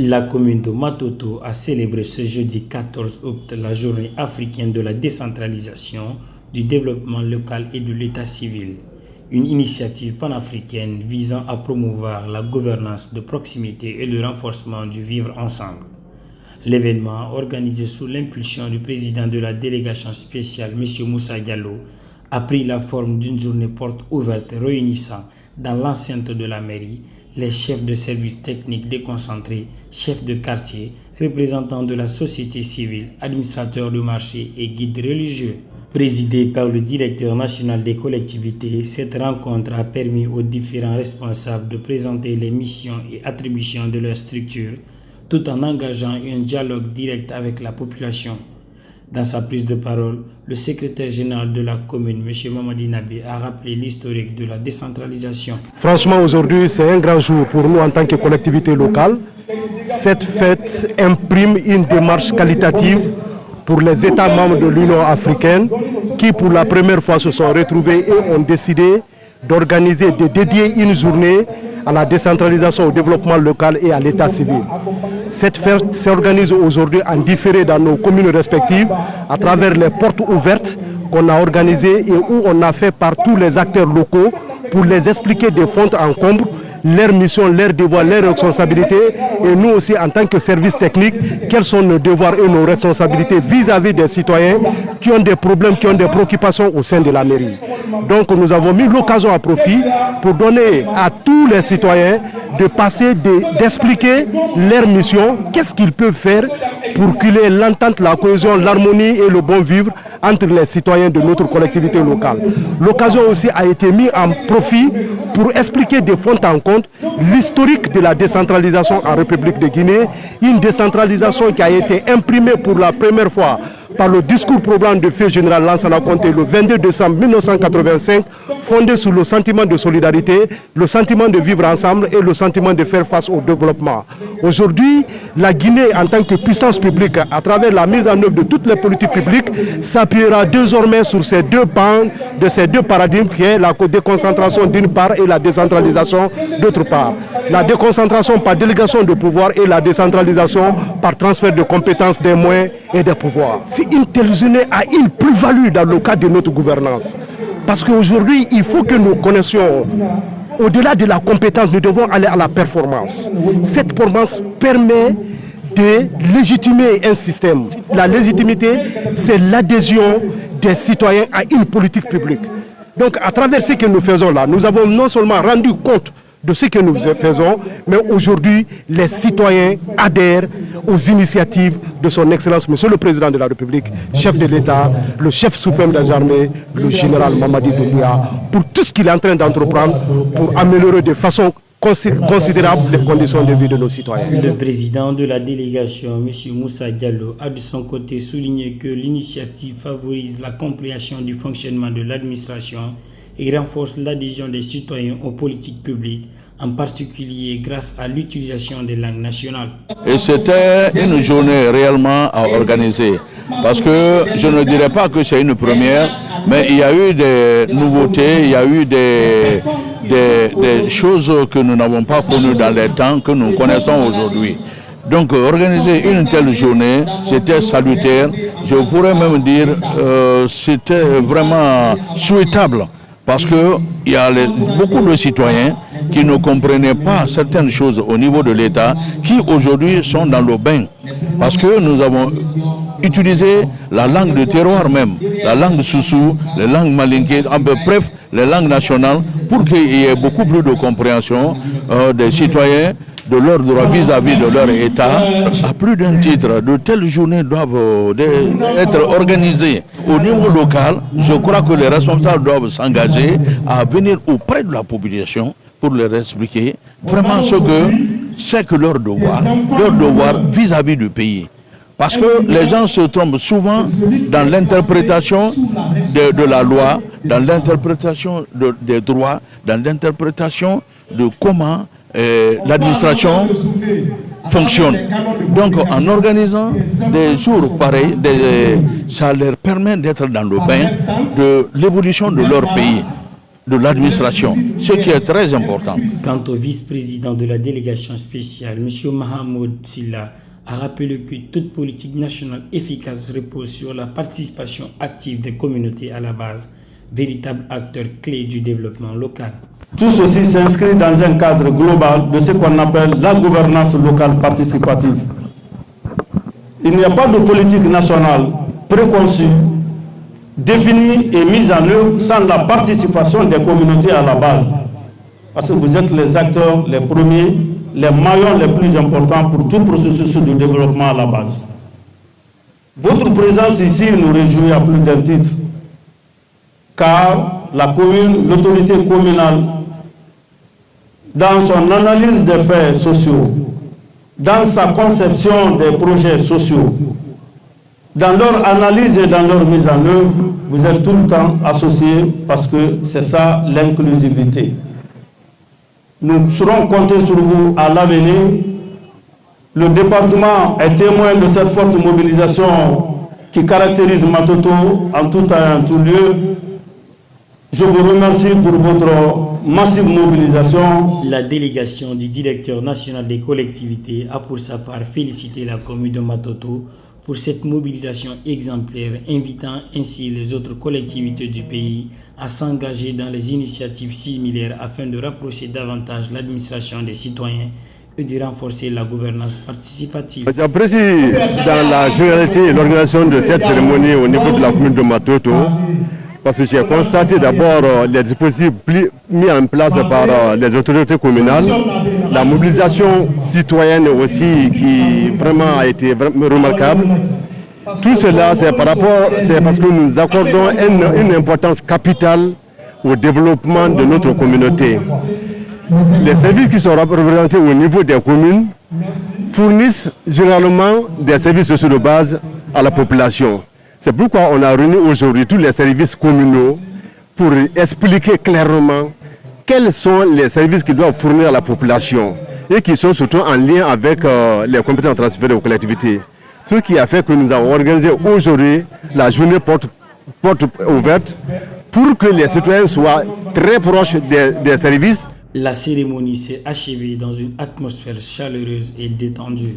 La commune de Matoto a célébré ce jeudi 14 août la journée africaine de la décentralisation, du développement local et de l'état civil, une initiative panafricaine visant à promouvoir la gouvernance de proximité et le renforcement du vivre ensemble. L'événement, organisé sous l'impulsion du président de la délégation spéciale, M. Moussa Diallo, a pris la forme d'une journée porte ouverte réunissant dans l'enceinte de la mairie les chefs de services techniques déconcentrés, chefs de quartier, représentants de la société civile, administrateurs de marché et guides religieux. Présidée par le directeur national des collectivités, cette rencontre a permis aux différents responsables de présenter les missions et attributions de leur structure, tout en engageant un dialogue direct avec la population. Dans sa prise de parole, le secrétaire général de la commune, M. Mamadi Nabi, a rappelé l'historique de la décentralisation. Franchement, aujourd'hui, c'est un grand jour pour nous en tant que collectivité locale. Cette fête imprime une démarche qualitative pour les États membres de l'Union africaine qui, pour la première fois, se sont retrouvés et ont décidé d'organiser, de dédier une journée à la décentralisation, au développement local et à l'état civil. Cette fête s'organise aujourd'hui en différé dans nos communes respectives à travers les portes ouvertes qu'on a organisées et où on a fait par tous les acteurs locaux pour les expliquer de fond en comble leurs missions, leurs devoirs, leurs responsabilités et nous aussi en tant que service technique, quels sont nos devoirs et nos responsabilités vis-à-vis des citoyens qui ont des problèmes, qui ont des préoccupations au sein de la mairie. Donc nous avons mis l'occasion à profit pour donner à tous les citoyens de passer, d'expliquer leur mission, qu'est-ce qu'ils peuvent faire pour qu'il y ait l'entente, la cohésion, l'harmonie et le bon vivre entre les citoyens de notre collectivité locale. L'occasion aussi a été mise en profit pour expliquer de fond en compte l'historique de la décentralisation en République de Guinée, une décentralisation qui a été imprimée pour la première fois par le discours probant de feu général Lansana Conté le 22 décembre 1985, fondé sur le sentiment de solidarité, le sentiment de vivre ensemble et le sentiment de faire face au développement. Aujourd'hui, la Guinée, en tant que puissance publique, à travers la mise en œuvre de toutes les politiques publiques, s'appuiera désormais sur ces deux pans, de ces deux paradigmes qui est la déconcentration d'une part et la décentralisation d'autre part. La déconcentration par délégation de pouvoir et la décentralisation par transfert de compétences, des moyens et des pouvoirs. Si une telle journée a une plus-value dans le cadre de notre gouvernance, parce qu'aujourd'hui, il faut que nous connaissions, au-delà de la compétence, nous devons aller à la performance. Cette performance permet de légitimer un système. La légitimité, c'est l'adhésion des citoyens à une politique publique. Donc, à travers ce que nous faisons là, nous avons non seulement rendu compte de ce que nous faisons, mais aujourd'hui, les citoyens adhèrent aux initiatives de son Excellence, Monsieur le Président de la République, chef de l'État, le chef suprême des armées, le général Mamadi Doumbouya, pour tout ce qu'il est en train d'entreprendre pour améliorer de façon considérable les conditions de vie de nos citoyens. Le président de la délégation, M. Moussa Diallo, a de son côté souligné que l'initiative favorise la compréhension du fonctionnement de l'administration et renforce l'adhésion des citoyens aux politiques publiques, en particulier grâce à l'utilisation des langues nationales. Et c'était une journée réellement à organiser, parce que je ne dirais pas que c'est une première, mais il y a eu des nouveautés, il y a eu des choses que nous n'avons pas connues dans les temps que nous connaissons aujourd'hui. Donc organiser une telle journée, c'était salutaire, je pourrais même dire c'était vraiment souhaitable. Parce qu'il y a beaucoup de citoyens qui ne comprenaient pas certaines choses au niveau de l'État, qui aujourd'hui sont dans le bain. Parce que nous avons utilisé la langue de terroir même, la langue soussou, les langues malinké, bref, les langues nationales, pour qu'il y ait beaucoup plus de compréhension des citoyens de leurs droits vis-à-vis de leur État. À plus d'un titre, de telles journées doivent être organisées au niveau local. Je crois que les responsables doivent s'engager à venir auprès de la population pour leur expliquer vraiment ce que c'est que leur devoir vis-à-vis du pays. Parce que les gens se trompent souvent dans l'interprétation de la loi, dans l'interprétation des droits, dans l'interprétation de comment l'administration fonctionne. Donc en organisant des jours pareils, ça leur permet d'être dans le bain de l'évolution de leur pays. de l'administration, ce qui est très important. Quant au vice-président de la délégation spéciale, M. Mahamoud Silla, a rappelé que toute politique nationale efficace repose sur la participation active des communautés à la base, véritable acteur clé du développement local. Tout ceci s'inscrit dans un cadre global de ce qu'on appelle la gouvernance locale participative. Il n'y a pas de politique nationale préconçue, définie et mise en œuvre sans la participation des communautés à la base. Parce que vous êtes les acteurs les premiers, les maillons les plus importants pour tout processus de développement à la base. Votre présence ici nous réjouit à plus d'un titre, car la commune, l'autorité communale, dans son analyse des faits sociaux, dans sa conception des projets sociaux, dans leur analyse et dans leur mise en œuvre, vous êtes tout le temps associés parce que c'est ça l'inclusivité. Nous serons comptés sur vous à l'avenir. Le département est témoin de cette forte mobilisation qui caractérise Matoto en tout temps et en tout lieu. Je vous remercie pour votre massive mobilisation. La délégation du directeur national des collectivités a pour sa part félicité la commune de Matoto pour cette mobilisation exemplaire, invitant ainsi les autres collectivités du pays à s'engager dans les initiatives similaires afin de rapprocher davantage l'administration des citoyens et de renforcer la gouvernance participative. J'apprécie dans la généralité l'organisation de cette cérémonie au niveau de la commune de Matoto, parce que j'ai constaté d'abord les dispositifs mis en place par les autorités communales, la mobilisation citoyenne aussi qui vraiment a été remarquable. Tout cela, c'est parce que nous accordons une importance capitale au développement de notre communauté. Les services qui sont représentés au niveau des communes fournissent généralement des services sociaux de base à la population. C'est pourquoi on a réuni aujourd'hui tous les services communaux pour expliquer clairement quels sont les services qu'ils doivent fournir à la population et qui sont surtout en lien avec les compétences transférées aux collectivités. Ce qui a fait que nous avons organisé aujourd'hui la journée porte ouverte pour que les citoyens soient très proches des services. La cérémonie s'est achevée dans une atmosphère chaleureuse et détendue.